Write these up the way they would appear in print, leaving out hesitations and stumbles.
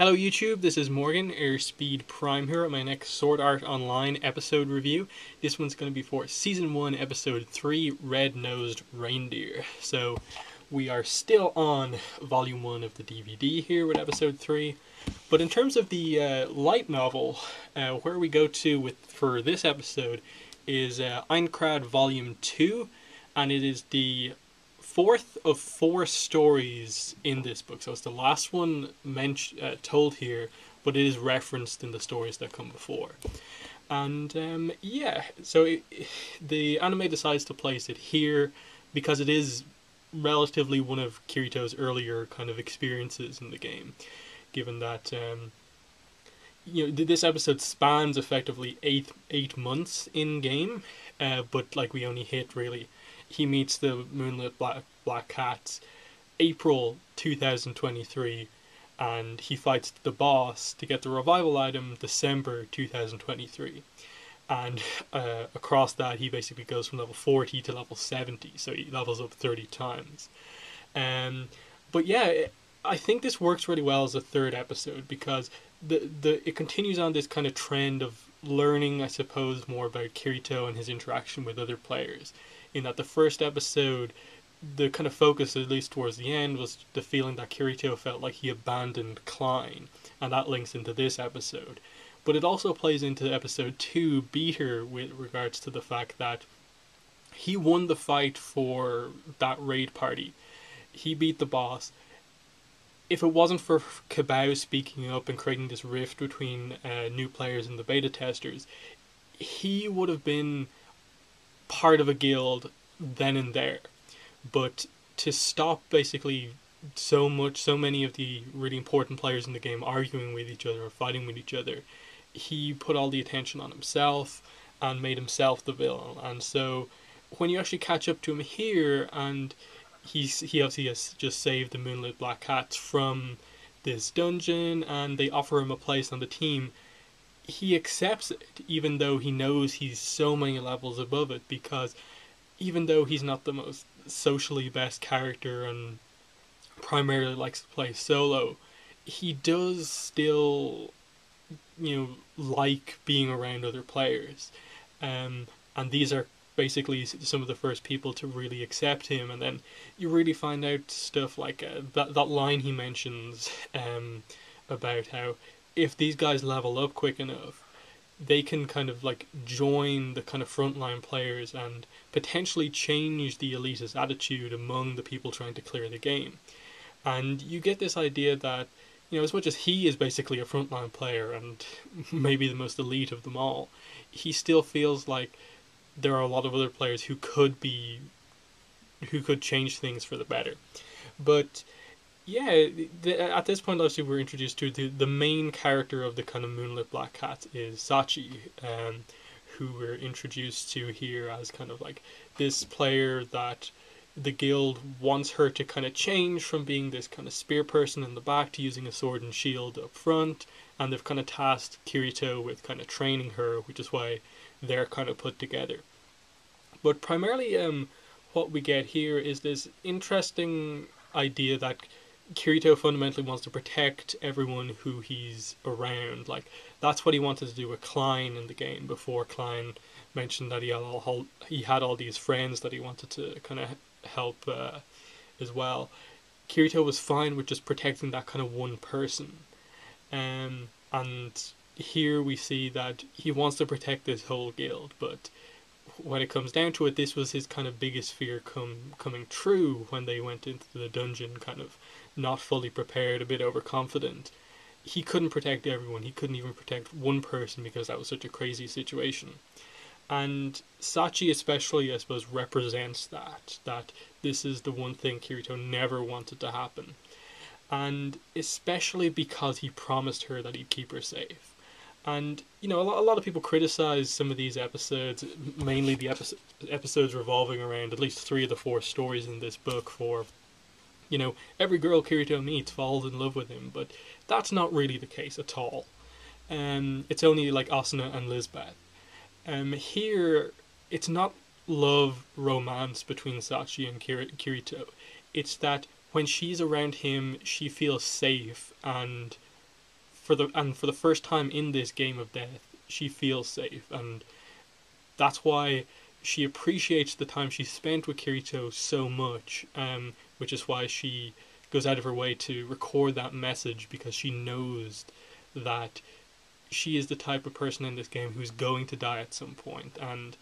Hello YouTube, this is Morgan, Airspeed Prime here at my next Sword Art Online episode review. This one's going to be for Season 1, Episode 3, Red-Nosed Reindeer. So, we are still on Volume 1 of the DVD here with Episode 3. But in terms of the light novel, where we go to for this episode is Einkrad Volume 2, and it is the fourth of four stories in this book. So it's the last one told here, but it is referenced in the stories that come before. And the anime decides to place it here because it is relatively one of Kirito's earlier kind of experiences in the game, given that this episode spans effectively eight months in game, but like we only hit really. He meets the Moonlit Black Cats April 2023, and he fights the boss to get the revival item December 2023. And across that, he basically goes from level 40 to level 70, so he levels up 30 times. But yeah, I think this works really well as a third episode because it continues on this kind of trend of learning, I suppose, more about Kirito and his interaction with other players. In that the first episode, the kind of focus, at least towards the end, was the feeling that Kirito felt like he abandoned Klein, and that links into this episode. But it also plays into episode 2, Beater, with regards to the fact that he won the fight for that raid party. He beat the boss. If it wasn't for Kabao speaking up and creating this rift between new players and the beta testers, he would have been part of a guild then and there. But to stop basically so many of the really important players in the game arguing with each other or fighting with each other, he put all the attention on himself and made himself the villain. And so when you actually catch up to him here, and he obviously has just saved the Moonlit Black Cats from this dungeon and they offer him a place on the team, he accepts it, even though he knows he's so many levels above it, because even though he's not the most socially best character and primarily likes to play solo, he does still, like being around other players. And these are basically some of the first people to really accept him, and then you really find out stuff like that line he mentions about how if these guys level up quick enough, they can kind of like join the kind of frontline players and potentially change the elitist attitude among the people trying to clear the game. And you get this idea that, as much as he is basically a frontline player and maybe the most elite of them all, he still feels like there are a lot of other players who could change things for the better. But yeah, at this point, obviously, we're introduced to the main character of the kind of Moonlit Black Cat is Sachi, who we're introduced to here as kind of like this player that the guild wants her to kind of change from being this kind of spear person in the back to using a sword and shield up front, and they've kind of tasked Kirito with kind of training her, which is why they're kind of put together. But primarily, what we get here is this interesting idea that Kirito fundamentally wants to protect everyone who he's around. Like, that's what he wanted to do with Klein in the game before Klein mentioned that he had all these friends that he wanted to kind of help as well. Kirito was fine with just protecting that kind of one person. And here we see that he wants to protect this whole guild, but when it comes down to it, this was his kind of biggest fear coming true when they went into the dungeon kind of not fully prepared, a bit overconfident. He couldn't protect everyone. He couldn't even protect one person because that was such a crazy situation. And Sachi especially, I suppose, represents that this is the one thing Kirito never wanted to happen. And especially because he promised her that he'd keep her safe. And, a lot of people criticize some of these episodes, mainly the episodes revolving around at least 3 of the 4 stories in this book for, every girl Kirito meets falls in love with him, but that's not really the case at all. It's only like Asuna and Lisbeth. Here, it's not love romance between Sachi and Kirito. It's that when she's around him, she feels safe and for the first time in this game of death, she feels safe, and that's why she appreciates the time she spent with Kirito so much, which is why she goes out of her way to record that message, because she knows that she is the type of person in this game who's going to die at some point, and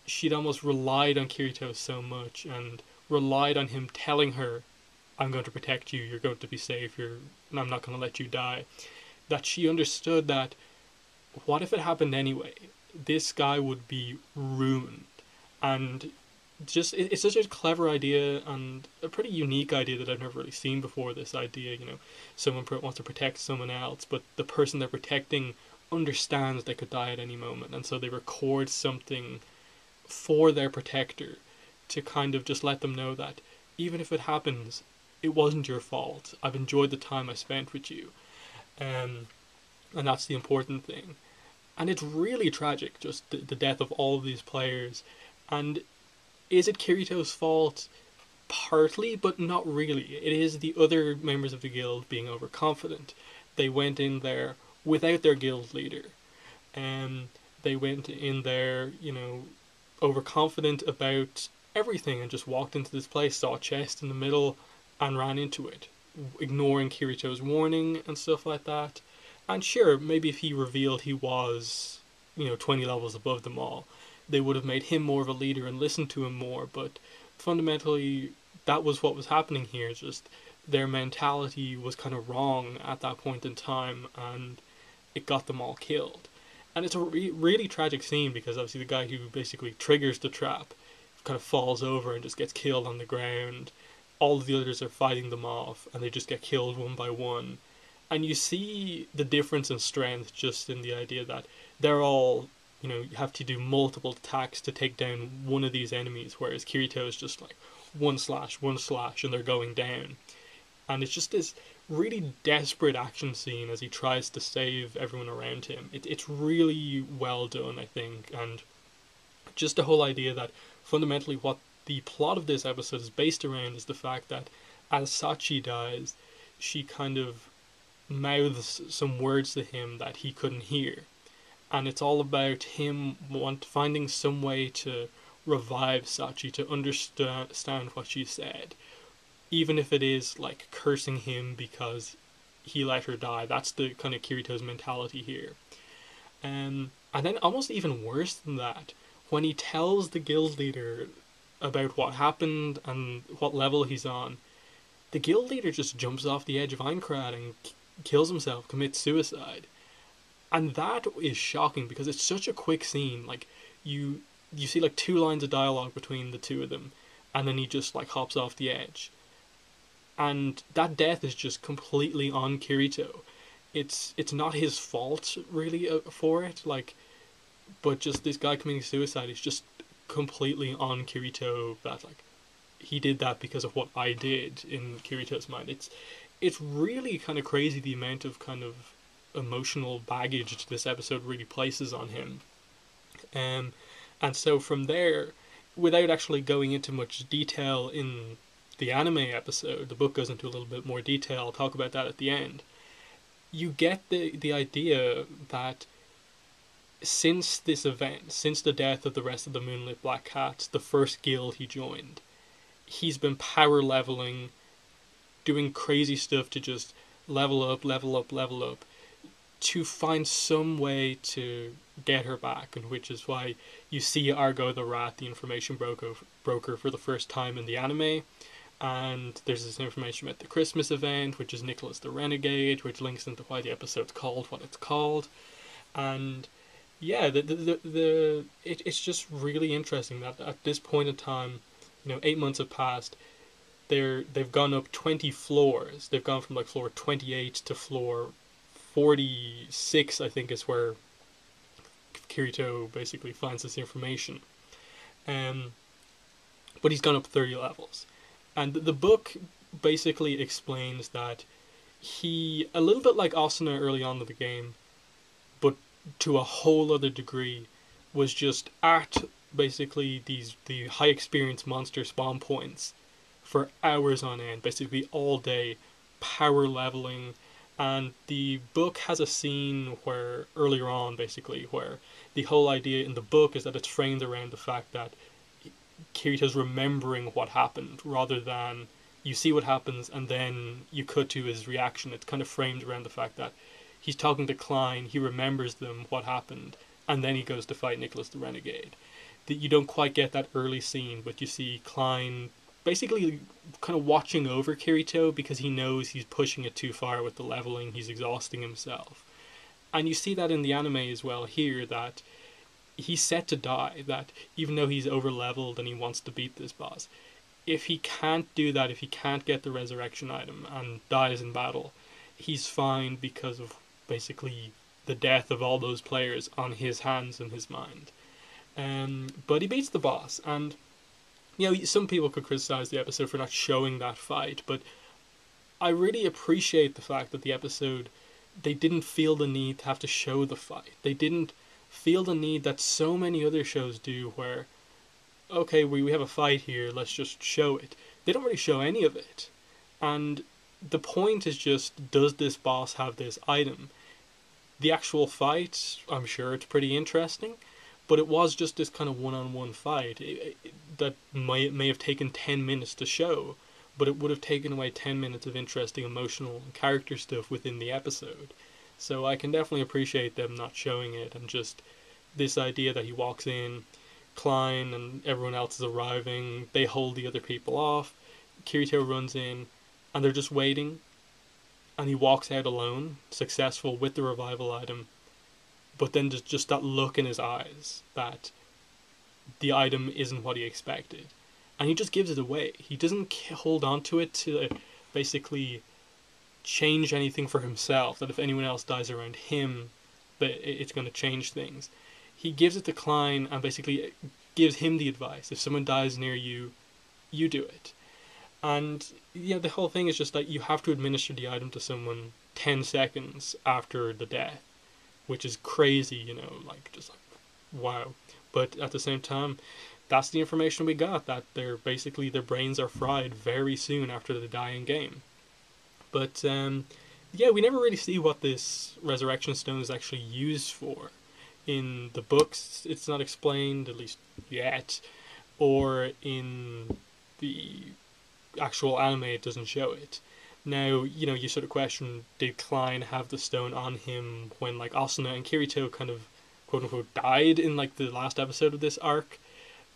she'd almost relied on Kirito so much and relied on him telling her, I'm going to protect you, you're going to be safe, and I'm not going to let you die, that she understood that what if it happened anyway? This guy would be ruined. And just it's such a clever idea and a pretty unique idea that I've never really seen before. This idea, someone wants to protect someone else, but the person they're protecting understands they could die at any moment, and so they record something for their protector to kind of just let them know that even if it happens, it wasn't your fault. I've enjoyed the time I spent with you, and that's the important thing. And it's really tragic, just the death of all of these players. And is it Kirito's fault? Partly, but not really. It is the other members of the guild being overconfident. They went in there without their guild leader. They went in there, overconfident about everything and just walked into this place, saw a chest in the middle, and ran into it, ignoring Kirito's warning and stuff like that. And sure, maybe if he revealed he was, 20 levels above them all, they would have made him more of a leader and listened to him more, but fundamentally, that was what was happening here. Just their mentality was kind of wrong at that point in time, and it got them all killed. And it's a really tragic scene, because obviously the guy who basically triggers the trap kind of falls over and just gets killed on the ground. All of the others are fighting them off, and they just get killed one by one. And you see the difference in strength just in the idea that they're all, you have to do multiple attacks to take down one of these enemies, whereas Kirito is just like one slash, and they're going down. And it's just this really desperate action scene as he tries to save everyone around him. It's really well done, I think, and just the whole idea that fundamentally what the plot of this episode is based around is the fact that as Sachi dies, she kind of mouths some words to him that he couldn't hear. And it's all about him finding some way to revive Sachi, to understand what she said. Even if it is like cursing him because he let her die. That's the kind of Kirito's mentality here. And then almost even worse than that, when he tells the guild leader about what happened and what level he's on, the guild leader just jumps off the edge of Aincrad and kills himself, commits suicide. And that is shocking, because it's such a quick scene. Like, you see like 2 lines of dialogue between the two of them, and then he just like hops off the edge. And that death is just completely on Kirito. It's not his fault really for it, like, but just this guy committing suicide is just completely on Kirito, that like he did that because of what I did in Kirito's mind. It's really kind of crazy the amount of kind of emotional baggage this episode really places on him. And so from there, without actually going into much detail in the anime episode, the book goes into a little bit more detail, I'll talk about that at the end, you get the idea that since this event, since the death of the rest of the Moonlit Black Cats, the first guild he joined, he's been power leveling, doing crazy stuff to just level up, to find some way to get her back, and which is why you see Argo the Rat, the information broker for the first time in the anime. And there's this information about the Christmas event, which is Nicholas the Renegade, which links into why the episode's called what it's called. And yeah, it's just really interesting that at this point in time, 8 months have passed. They've gone up 20 floors. They've gone from like floor 28 to floor 46, I think, is where Kirito basically finds this information. But he's gone up 30 levels. And the book basically explains that he, a little bit like Asuna early on in the game, but to a whole other degree, was just at basically the high experience monster spawn points for hours on end, basically all day, power leveling, And the book has a scene where, earlier on, basically, where the whole idea in the book is that it's framed around the fact that Kirito's remembering what happened rather than you see what happens and then you cut to his reaction. It's kind of framed around the fact that he's talking to Klein, he remembers them, what happened, and then he goes to fight Nicholas the Renegade. That you don't quite get that early scene, but you see Klein basically kind of watching over Kirito because he knows he's pushing it too far with the leveling, he's exhausting himself. And you see that in the anime as well here, that he's set to die, that even though he's over leveled and he wants to beat this boss, if he can't do that, if he can't get the resurrection item and dies in battle, he's fine because of basically the death of all those players on his hands and his mind. But he beats the boss, and some people could criticize the episode for not showing that fight, but I really appreciate the fact that the episode, they didn't feel the need to have to show the fight. They didn't feel the need that so many other shows do where, okay, we have a fight here, let's just show it. They don't really show any of it. And the point is just, does this boss have this item? The actual fight, I'm sure it's pretty interesting, but it was just this kind of one-on-one fight that may have taken 10 minutes to show, but it would have taken away 10 minutes of interesting emotional and character stuff within the episode. So I can definitely appreciate them not showing it, and just this idea that he walks in, Klein and everyone else is arriving, they hold the other people off, Kirito runs in, and they're just waiting, and he walks out alone, successful with the revival item, but then just that look in his eyes that the item isn't what he expected. And he just gives it away. He doesn't hold on to it to basically change anything for himself, that if anyone else dies around him, that it's going to change things. He gives it to Klein and basically gives him the advice. If someone dies near you, you do it. And the whole thing is just that you have to administer the item to someone 10 seconds after the death, which is crazy, just like, wow. But at the same time, that's the information we got, that their brains are fried very soon after the dying game. But we never really see what this resurrection stone is actually used for. In the books, it's not explained, at least yet, or in the actual anime, it doesn't show it. Now, you sort of question, did Klein have the stone on him when, like, Asuna and Kirito kind of, quote-unquote, died in, like, the last episode of this arc?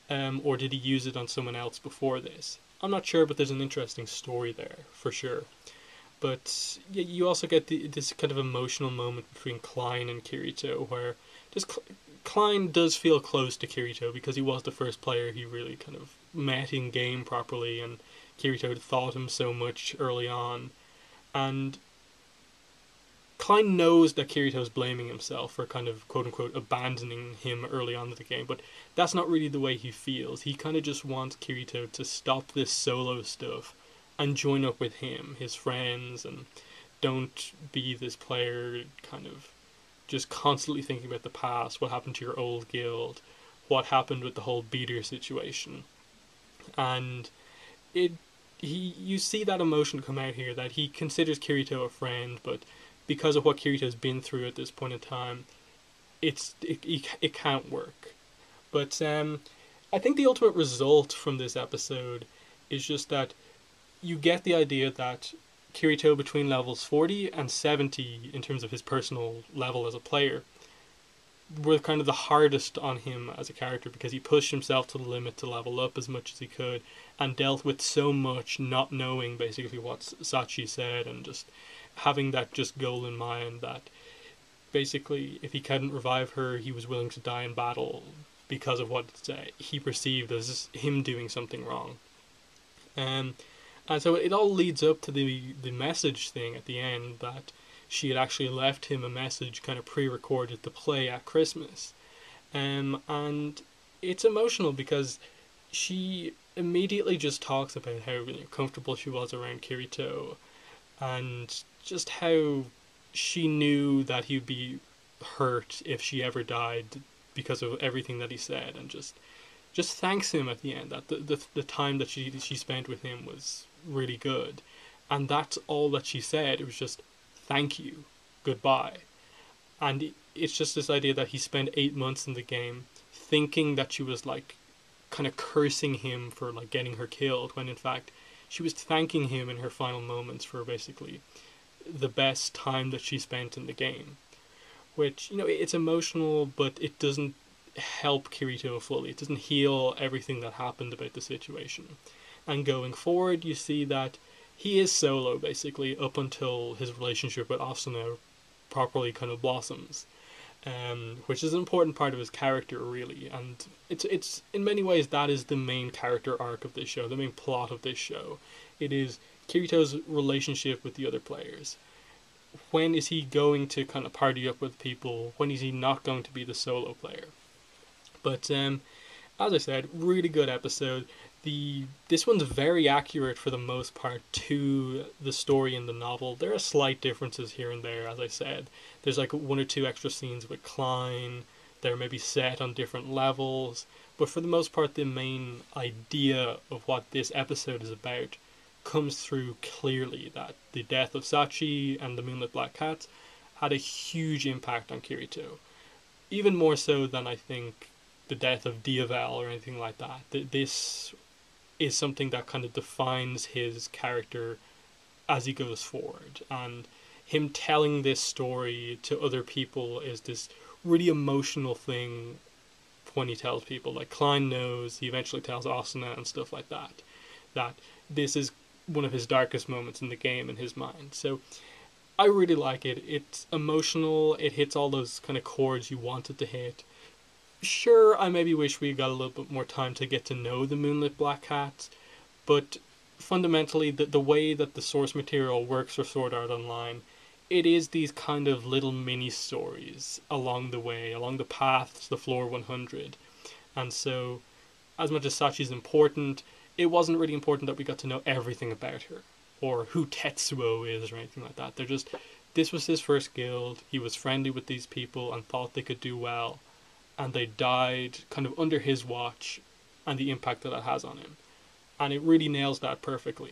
Or did he use it on someone else before this? I'm not sure, but there's an interesting story there, for sure. But you also get this kind of emotional moment between Klein and Kirito, where just Klein does feel close to Kirito because he was the first player he really kind of met in game properly, and Kirito had taught him so much early on. And Klein knows that Kirito's blaming himself for kind of quote-unquote abandoning him early on in the game, but that's not really the way he feels. He kind of just wants Kirito to stop this solo stuff and join up with him, his friends, and don't be this player kind of just constantly thinking about the past, what happened to your old guild, what happened with the whole beater situation. And you see that emotion come out here, that he considers Kirito a friend, but because of what Kirito's been through at this point in time, it can't work. But I think the ultimate result from this episode is just that you get the idea that Kirito, between levels 40 and 70 in terms of his personal level as a player, were kind of the hardest on him as a character, because he pushed himself to the limit to level up as much as he could and dealt with so much not knowing basically what Sachi said, and just having that just goal in mind that basically if he couldn't revive her, he was willing to die in battle because of what he perceived as him doing something wrong. And so it all leads up to the message thing at the end, that she had actually left him a message kind of pre-recorded to play at Christmas. And it's emotional because she immediately just talks about how comfortable she was around Kirito, and just how she knew that he'd be hurt if she ever died because of everything that he said, and just thanks him at the end, that the time that she spent with him was really good. And that's all that she said. It was just, thank you, goodbye. And it's just this idea that he spent 8 months in the game thinking that she was like kind of cursing him for like getting her killed, when in fact she was thanking him in her final moments for basically the best time that she spent in the game. Which, it's emotional, but it doesn't help Kirito fully. It doesn't heal everything that happened about the situation. And going forward, you see that he is solo basically up until his relationship with Asuna properly kind of blossoms, which is an important part of his character, really. And it's in many ways that is the main character arc of this show, the main plot of this show. It is Kirito's relationship with the other players. When is he going to kind of party up with people? When is he not going to be the solo player? But as I said, really good episode. This one's very accurate for the most part to the story in the novel. There are slight differences here and there, as I said. There's like one or two extra scenes with Klein. They're maybe set on different levels. But for the most part, the main idea of what this episode is about comes through clearly, that the death of Sachi and the Moonlit Black Cat had a huge impact on Kirito. Even more so than I think the death of Diavel or anything like that. This is something that kind of defines his character as he goes forward. And him telling this story to other people is this really emotional thing when he tells people. Like Klein knows, he eventually tells Asuna and stuff like that. That this is one of his darkest moments in the game in his mind. So I really like it. It's emotional. It hits all those kind of chords you want it to hit. Sure, I maybe wish we got a little bit more time to get to know the Moonlit Black Cat, but fundamentally, the way that the source material works for Sword Art Online, it is these kind of little mini stories along the way, along the path to the floor 100. And so, as much as Sachi's important, it wasn't really important that we got to know everything about her, or who Tetsuo is, or anything like that. This was his first guild, he was friendly with these people and thought they could do well, and they died kind of under his watch, and the impact that has on him. And it really nails that perfectly.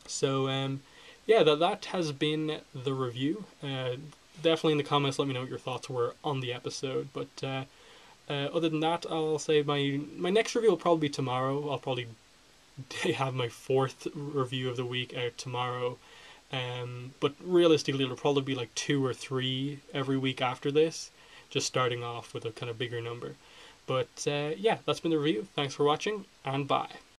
So, yeah, that has been the review. Definitely in the comments let me know what your thoughts were on the episode. But other than that, I'll say my next review will probably be tomorrow. I'll probably have my 4th review of the week out tomorrow. But realistically, it'll probably be like 2 or 3 every week after this, just starting off with a kind of bigger number. But yeah, that's been the review. Thanks for watching, and bye.